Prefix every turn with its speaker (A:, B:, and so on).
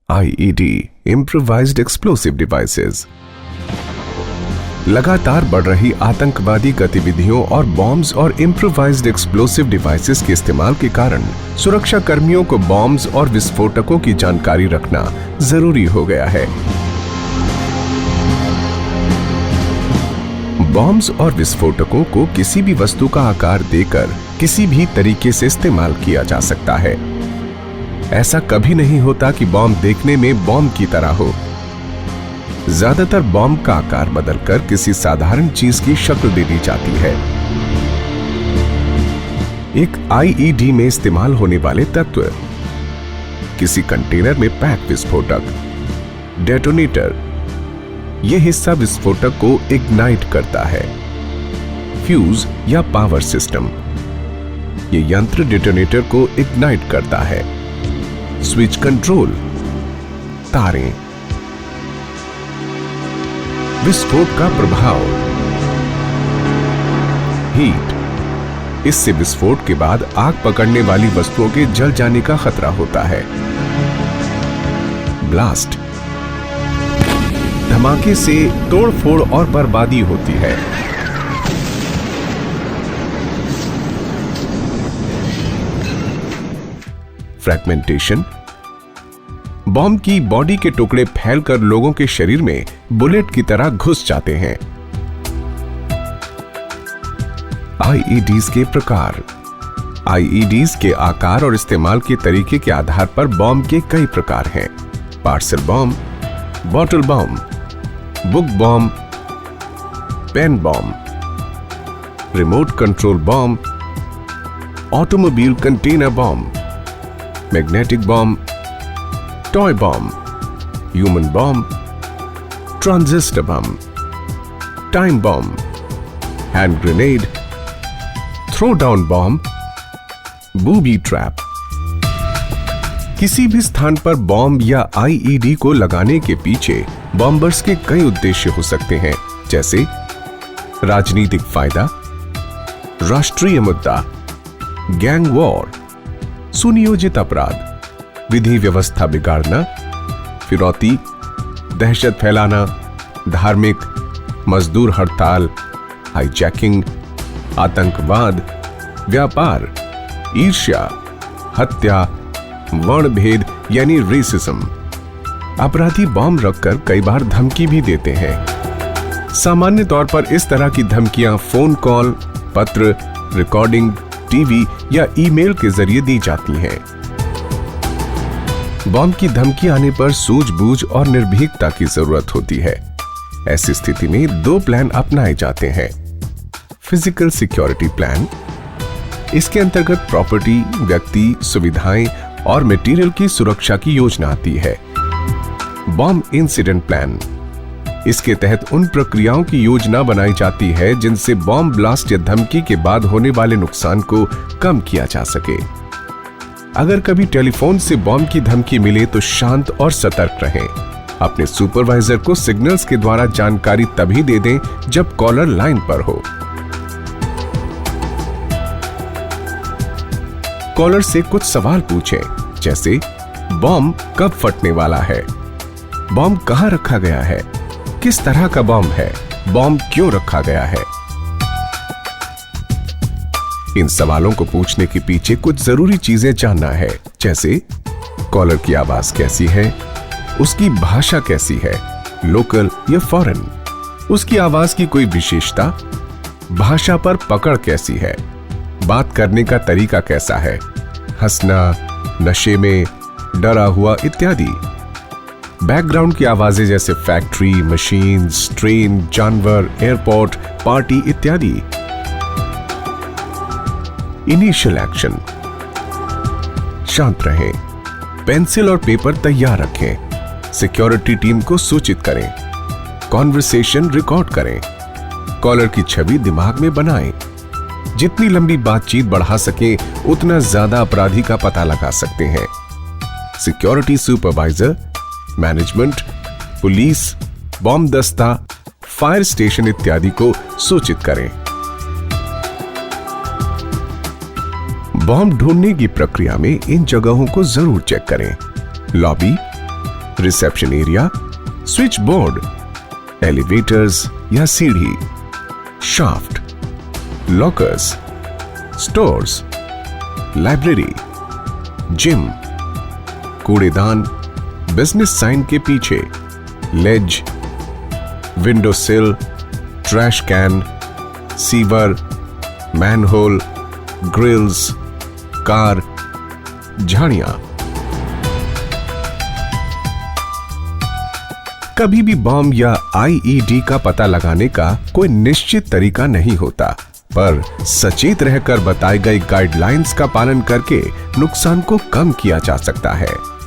A: IED improvised explosive devices. लगातार बढ़ रही आतंकवादी गतिविधियों और बॉम्ब्स और इम्प्रोवाइज्ड एक्सप्लोसिव डिवाइसेस के इस्तेमाल के कारण सुरक्षा कर्मियों को बॉम्ब्स और विस्फोटकों की जानकारी रखना जरूरी हो गया है। बॉम्ब्स और विस्फोटकों को किसी भी वस्तु का आकार देकर किसी भी तरीके से इस्तेमाल किया जा सकता है। ऐसा कभी नहीं होता कि बॉम्ब देखने में बॉम्ब की तरह हो। ज्यादातर बॉम्ब का आकार बदलकर किसी साधारण चीज की शक्ल दे दी जाती है। एक IED में इस्तेमाल होने वाले तत्व: किसी कंटेनर में पैक विस्फोटक, डेटोनेटर, यह हिस्सा विस्फोटक को इग्नाइट करता है। फ्यूज या पावर सिस्टम, यह यंत्र डेटोनेटर को इग्नाइट करता है। स्विच कंट्रोल, तारें। विस्फोट का प्रभाव: हीट, इससे विस्फोट के बाद आग पकड़ने वाली वस्तुओं के जल जाने का खतरा होता है। ब्लास्ट, धमाके से तोड़फोड़ और बर्बादी होती है। फ्रैगमेंटेशन, बॉम्ब की बॉडी के टुकड़े फैलकर लोगों के शरीर में बुलेट की तरह घुस जाते हैं। IEDs के प्रकार: IEDs के आकार और इस्तेमाल के तरीके के आधार पर बॉम्ब के कई प्रकार हैं। Parcel bomb, bottle bomb, book bomb, pen bomb, remote control bomb, automobile container bomb, magnetic bomb, toy bomb, human bomb, transistor bomb, time bomb, hand grenade, throw down bomb, booby trap. किसी भी स्थान पर bomb या IED को लगाने के पीछे bombers के कई उद्देश्य हो सकते हैं, जैसे राजनीतिक फायदा, राष्ट्रीय मुद्दा, गैंग वॉर, सुनियोजित अपराध, विधि व्यवस्था बिगाड़ना, फिरौती, दहशत फैलाना, धार्मिक, मजदूर हड़ताल, हाईजैकिंग, आतंकवाद, व्यापार, ईर्ष्या, हत्या, वर्ण भेद यानी रेसिज्म। अपराधी बॉम्ब रखकर कई बार धमकी भी देते हैं। सामान्य तौर पर इस तरह की धमकियां फोन कॉल, पत्र, रिकॉर्डिंग, टीवी या ईमेल के जरिए दी जाती हैं। बॉम्ब की धमकी आने पर सूझबूझ और निर्भीकता की जरूरत होती है। ऐसी स्थिति में दो प्लान अपनाए जाते हैं। फिजिकल सिक्योरिटी प्लान, इसके अंतर्गत प्रॉपर्टी, व्यक्ति, सुविधाएं और मटेरियल की सुरक्षा की योजना आती है। बॉम्ब इंसिडेंट प्लान, इसके तहत उन प्रक्रियाओं की योजना बनाई जाती है जिनसे बॉम्ब ब्लास्ट या धमकी के बाद होने वाले नुकसान को कम किया जा सके। अगर कभी टेलीफोन से बॉम्ब की धमकी मिले तो शांत और सतर्क रहें। अपने सुपरवाइजर को सिग्नल्स के द्वारा जानकारी तभी दे दें जब कॉलर लाइन पर हो। कॉलर से कुछ सवाल पूछें, जैसे बॉम्ब कब फटने वाला है, बॉम्ब कहां रखा गया है, किस तरह का बॉम्ब है, बॉम्ब क्यों रखा गया है। इन सवालों को पूछने के पीछे कुछ जरूरी चीजें जानना है, जैसे कॉलर की आवाज कैसी है, उसकी भाषा कैसी है, लोकल या फॉरेन, उसकी आवाज की कोई विशेषता, भाषा पर पकड़ कैसी है, बात करने का तरीका कैसा है, हंसना, नशे में, डरा हुआ इत्यादि। बैकग्राउंड की आवाजें जैसे फैक्ट्री, मशीन्स, ट्रेन, जानवर, एयरपोर्ट, पार्टी इत्यादि। इनिशियल एक्शन, शांत रहें, पेंसिल और पेपर तैयार रखें, सिक्योरिटी टीम को सूचित करें, कॉन्वर्सेशन रिकॉर्ड करें, कॉलर की छवि दिमाग में बनाएं। जितनी लंबी बातचीत बढ़ा सके उतना ज्यादा अपराधी का पता लगा सकते हैं। Security supervisor, management, police, bomb दस्ता, फायर स्टेशन इत्यादि को सूचित करें। बॉम्ब ढूंढने की प्रक्रिया में इन जगहों को जरूर चेक करें: lobby, reception area, switchboard, elevators या सीढ़ी, shaft, lockers, stores, library, gym, कूड़ेदान, बिजनेस साइन के पीछे, ledge, window sill, trash can, sewer, manhole, grills, car, झाड़ियां। कभी भी बॉम्ब या आईईडी का पता लगाने का कोई निश्चित तरीका नहीं होता, पर सचेत रहकर बताई गई गाइडलाइंस का पालन करके नुकसान को कम किया जा सकता है।